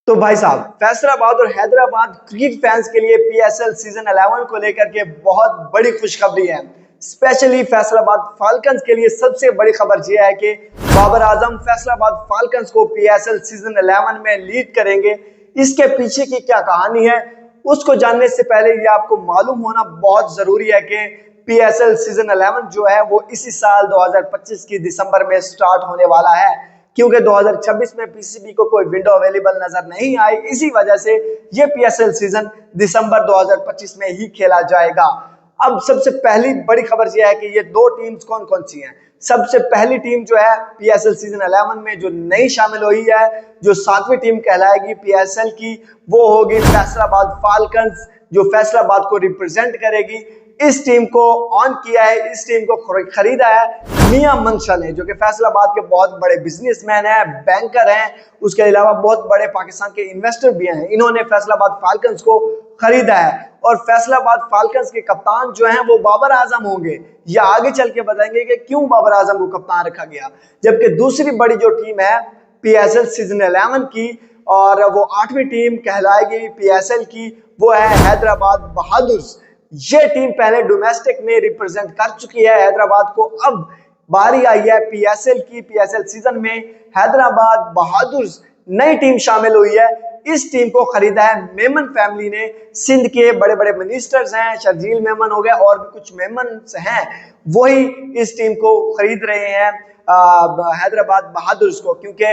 तो भाई साहब, फैसलाबाद और हैदराबाद क्रिकेट फैंस के लिए पीएसएल सीजन 11 को लेकर के बहुत बड़ी खुशखबरी है। स्पेशली फैसलाबाद फाल्कन्स के लिए सबसे बड़ी खबर यह है कि बाबर आजम फैसलाबाद फाल्कन्स को पीएसएल सीजन 11 में लीड करेंगे। इसके पीछे की क्या कहानी है, उसको जानने से पहले ये आपको मालूम होना बहुत जरूरी है कि पीएसएल सीजन 11 जो है वो इसी साल 2025 की दिसंबर में स्टार्ट होने वाला है, क्योंकि 2026 में पीसीबी को कोई विंडो अवेलेबल नजर नहीं आई। इसी वजह से ये पीएसएल सीजन दिसंबर 2025 में ही खेला जाएगा। अब सबसे पहली बड़ी खबर यह है कि ये दो टीम्स कौन कौन सी हैं। सबसे पहली टीम जो है पीएसएल सीजन 11 में जो नई शामिल हुई है, जो 7वीं टीम कहलाएगी पीएसएल की, वो होगी फैसलाबाद फाल्कन्स, जो फैसलाबाद को रिप्रेजेंट करेगी। इस टीम को ऑन किया है, इस टीम को खरीदा है मियां मंशा ने, जो कि फैसलाबाद के बहुत बड़े बिजनेसमैन हैं, बैंकर हैं, उसके अलावा बहुत बड़े पाकिस्तान के इन्वेस्टर भी हैं। इन्होंने फैसलाबाद फाल्कन्स को खरीदा है और फैसलाबाद फाल्कन्स के कप्तान जो हैं वो बाबर आजम होंगे। ये आगे चल के बताएंगे कि क्यों बाबर आजम को कप्तान रखा गया। जबकि दूसरी बड़ी जो टीम है पीएसएल सीजन 11 की, और वो 8वीं टीम कहलाएगी पीएसएल की, वो है हैदराबाद बहादुर्स। ये टीम पहले डोमेस्टिक में रिप्रेजेंट कर चुकी है हैदराबाद को, अब बारी आई है पीएसएल की। पीएसएल सीजन में हैदराबाद बहादुर्स नई टीम शामिल हुई है। इस टीम को खरीदा है मेमन फैमिली ने। सिंध के बड़े बड़े मिनिस्टर्स हैं, शर्जील मेमन हो गए और भी कुछ मेमन हैं, वही इस टीम को खरीद रहे हैं हैदराबाद बहादुर्स को। क्योंकि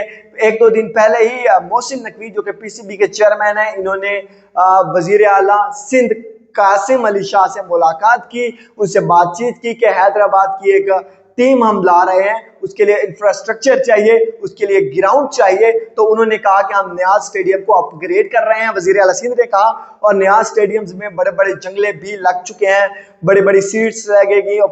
एक दो दिन पहले ही मोहसिन नकवी जो कि पीसीबी के चेयरमैन हैं, इन्होंने वजीर आला सिंध कासिम अली शाह से मुलाकात की, उनसे बातचीत की कि हैदराबाद की एक टीम हम ला रहे हैं, उसके लिए इंफ्रास्ट्रक्चर चाहिए, उसके लिए ग्राउंड चाहिए। तो उन्होंने कहा कि हम न्याज स्टेडियम को अपग्रेड कर रहे हैं, वजीर आला सिंध ने कहा। और न्याज स्टेडियम्स में बड़े बड़े जंगले भी लग चुके हैं, बड़ी बड़ी सीट्स लगेगी और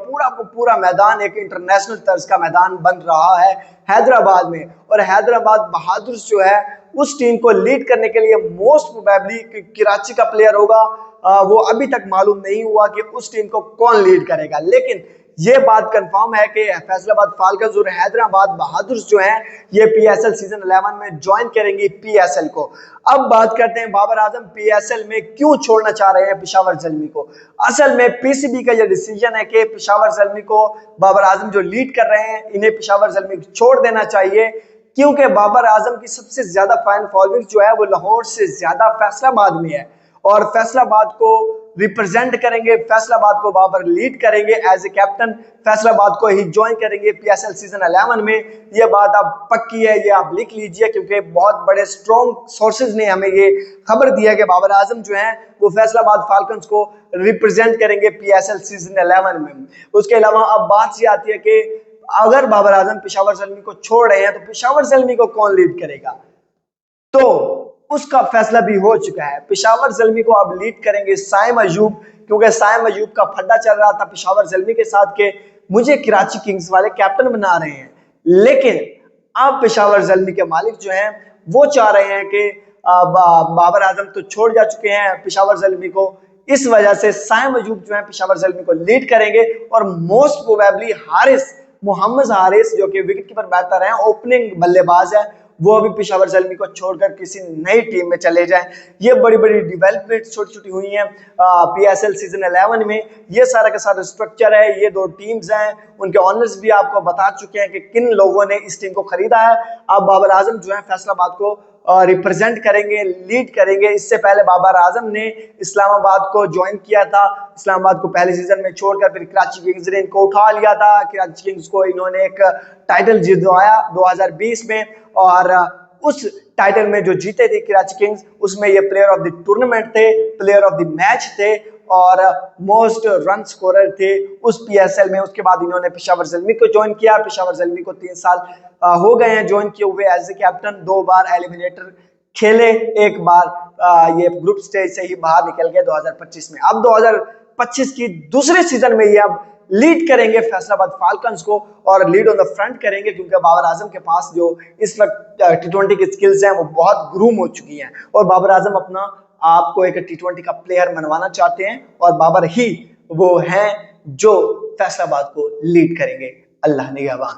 पूरा मैदान एक इंटरनेशनल तर्ज का मैदान बन रहा है हैदराबाद में। और हैदराबाद बहादुर जो है उस टीम को लीड करने के लिए मोस्ट प्रोबेबली कराची का प्लेयर होगा। वो अभी तक मालूम नहीं हुआ कि उस टीम को कौन लीड करेगा, लेकिन ये बात कंफर्म है कि फैसलाबाद फाल्कन्स और हैदराबाद बहादुर जो हैं ये पीएसएल सीजन 11 में ज्वाइन करेंगे पीएसएल को। अब बात करते हैं बाबर आजम पीएसएल में क्यों छोड़ना चाह रहे हैं पेशावर ज़ल्मी को। असल में पीसीबी का ये डिसीजन है कि पेशावर ज़ल्मी को बाबर आजम जो लीड कर रहे हैं, इन्हें पेशावर ज़ल्मी छोड़ देना चाहिए, क्योंकि बाबर आजम की सबसे ज्यादा फैन फॉलोइंग जो है वो लाहौर से ज्यादा फैसलाबाद में है और फैसलाबाद को रिप्रेजेंट करेंगे, फैसलाबाद को बाबर लीड करेंगे एज ए कैप्टन, फैसलाबाद को ही ज्वाइन करेंगे पीएसएल सीजन 11 में। ये बात अब पक्की है, ये आप लिख लीजिए, क्योंकि बहुत बड़े स्ट्रॉन्ग सोर्सेज ने हमें ये खबर दिया कि बाबर आजम जो है वो फैसलाबाद फाल्कन्स को रिप्रेजेंट करेंगे पीएसएल सीजन 11 में। उसके अलावा अब बात ये आती है कि अगर बाबर आजम पेशावर ज़ल्मी को छोड़ रहे हैं तो पेशावर ज़ल्मी को कौन लीड करेगा, तो उसका फैसला भी हो चुका है। पेशावर ज़ल्मी को अब लीड करेंगे साइम अयूब, क्योंकि साइम अयूब का फड्डा चल रहा था पेशावर ज़ल्मी के साथ के मुझे कराची किंग्स वाले कैप्टन बना रहे हैं। लेकिन अब पेशावर ज़ल्मी के मालिक जो हैं वो चाह रहे हैं कि बाबर आजम तो छोड़ जा चुके हैं पेशावर ज़ल्मी को, इस वजह से साइम अयूब जो है पेशावर ज़ल्मी को लीड करेंगे। और मोस्ट प्रोबेबली हारिस, मोहम्मद हारिस जो कि विकेट कीपर बैटर हैं, ओपनिंग बल्लेबाज है, वो अभी पेशावर ज़ल्मी को छोड़कर किसी नई टीम में चले जाएं। ये बड़ी बड़ी डेवलपमेंट छोटी छोटी हुई हैं पीएसएल सीजन 11 में। ये सारा का सारा स्ट्रक्चर है, ये दो टीम्स हैं, उनके ऑनर्स भी आपको बता चुके हैं कि किन लोगों ने इस टीम को खरीदा है। अब बाबर आजम जो है फैसलाबाद को रिप्रेजेंट करेंगे, लीड करेंगे। इससे पहले बाबर आजम ने इस्लामाबाद को ज्वाइन किया था, इस्लामाबाद को पहले सीजन में छोड़कर फिर कराची किंग्स ने इनको उठा लिया था। कराची किंग्स को इन्होंने एक टाइटल जितवाया 2020 में, और उस टाइटल में जो जीते थे कराची किंग्स, उसमें ये प्लेयर ऑफ द टूर्नामेंट थे, प्लेयर ऑफ द मैच थे और मोस्ट रन स्कोरर थे उस पीएसएल में। उसके बाद इन्होंने पेशावर ज़ल्मी को ज्वाइन किया। पेशावर ज़ल्मी को 3 साल हो गए हैं ज्वाइन किए हुए एज ए कैप्टन। 2 बार एलिमिनेटर खेले, 1 बार ये ग्रुप स्टेज से ही बाहर निकल गए 2025 में। अब 2025 की दूसरे सीजन में ये अब लीड करेंगे फैसलाबाद फाल्कन्स को और लीड ऑन द फ्रंट करेंगे, क्योंकि बाबर आजम के पास जो इस वक्त टी20 की स्किल्स हैं वो बहुत ग्रूम हो चुकी हैं और बाबर आजम अपना आपको एक टी20 का प्लेयर बनवाना चाहते हैं और बाबर ही वो हैं जो फैसलाबाद को लीड करेंगे। अल्लाह निगहबान।